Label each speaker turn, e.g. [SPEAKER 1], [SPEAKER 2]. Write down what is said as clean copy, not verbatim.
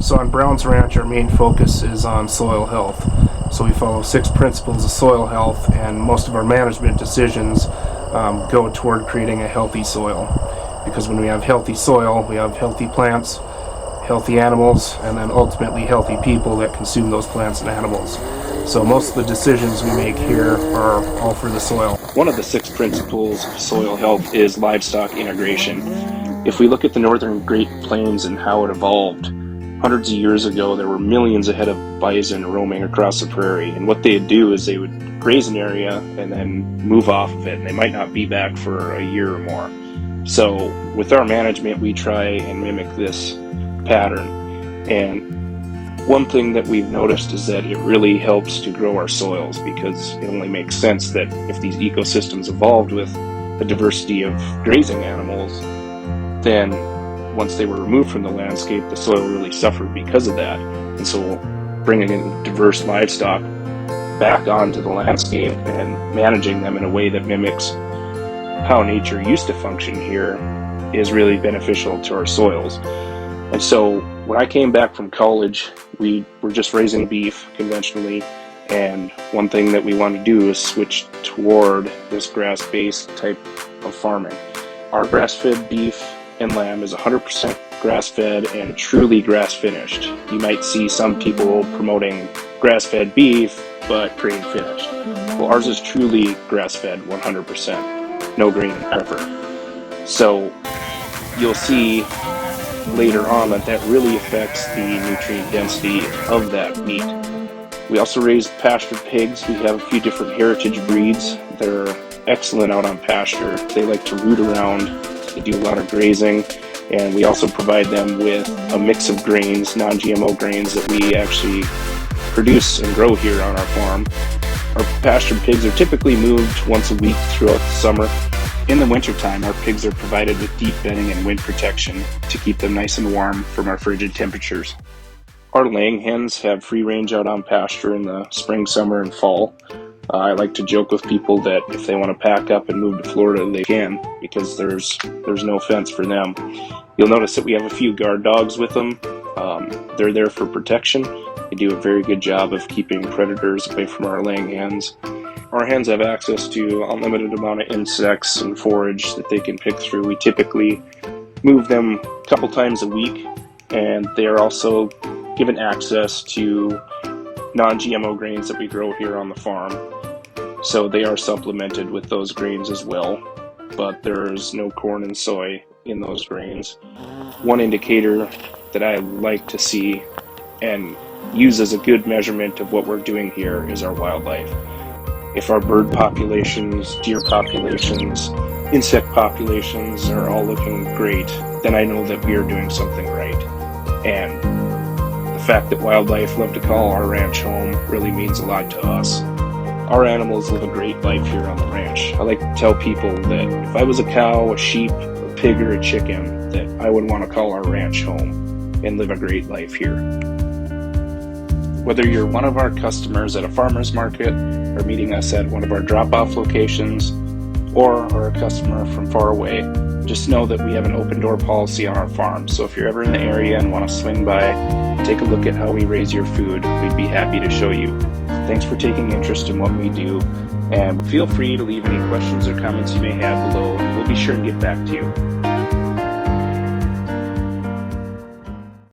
[SPEAKER 1] So on Brown's Ranch, our main focus is on soil health. So we follow 6 principles of soil health, and most of our management decisions go toward creating a healthy soil. Because when we have healthy soil, we have healthy plants, healthy animals, and then ultimately healthy people that consume those plants and animals. So most of the decisions we make here are all for the soil.
[SPEAKER 2] One of the 6 principles of soil health is livestock integration. If we look at the northern Great Plains and how it evolved, hundreds of years ago there were millions of head of bison roaming across the prairie, and what they'd do is they would graze an area and then move off of it, and they might not be back for a year or more. So with our management, we try and mimic this pattern, and one thing that we've noticed is that it really helps to grow our soils, because it only makes sense that if these ecosystems evolved with a diversity of grazing animals, then once they were removed from the landscape, the soil really suffered because of that. And so bringing in diverse livestock back onto the landscape and managing them in a way that mimics how nature used to function here is really beneficial to our soils. And so when I came back from college, we were just raising beef conventionally, and one thing that we wanted to do is switch toward this grass-based type of farming. Our grass-fed beef and lamb is 100% grass-fed and truly grass-finished. You might see some people promoting grass-fed beef but grain-finished. Well, ours is truly grass-fed 100%, no grain ever. So you'll see later on that really affects the nutrient density of that meat. We also raise pastured pigs. We have a few different heritage breeds that are excellent out on pasture. They like to root around, they do a lot of grazing, and we also provide them with a mix of grains, non-GMO grains that we actually produce and grow here on our farm. Our pastured pigs are typically moved once a week throughout the summer. In the wintertime, our pigs are provided with deep bedding and wind protection to keep them nice and warm from our frigid temperatures. Our laying hens have free range out on pasture in the spring, summer, and fall. I like to joke with people that if they want to pack up and move to Florida, they can, because there's no fence for them. You'll notice that we have a few guard dogs with them. They're there for protection. They do a very good job of keeping predators away from our laying hens. Our hens have access to unlimited amount of insects and forage that they can pick through. We typically move them a couple times a week, and they are also given access to non-GMO grains that we grow here on the farm. So they are supplemented with those grains as well, but there's no corn and soy in those grains. One indicator that I like to see and use as a good measurement of what we're doing here is our wildlife. If our bird populations, deer populations, insect populations are all looking great, then I know that we are doing something right. And the fact that wildlife love to call our ranch home really means a lot to us. Our animals live a great life here on the ranch. I like to tell people that if I was a cow, a sheep, a pig, or a chicken, that I would want to call our ranch home and live a great life here. Whether you're one of our customers at a farmer's market or meeting us at one of our drop-off locations, or are a customer from far away, just know that we have an open door policy on our farm. So if you're ever in the area and want to swing by, take a look at how we raise your food, we'd be happy to show you. Thanks for taking interest in what we do, and feel free to leave any questions or comments you may have below, and we'll be sure to get back to you.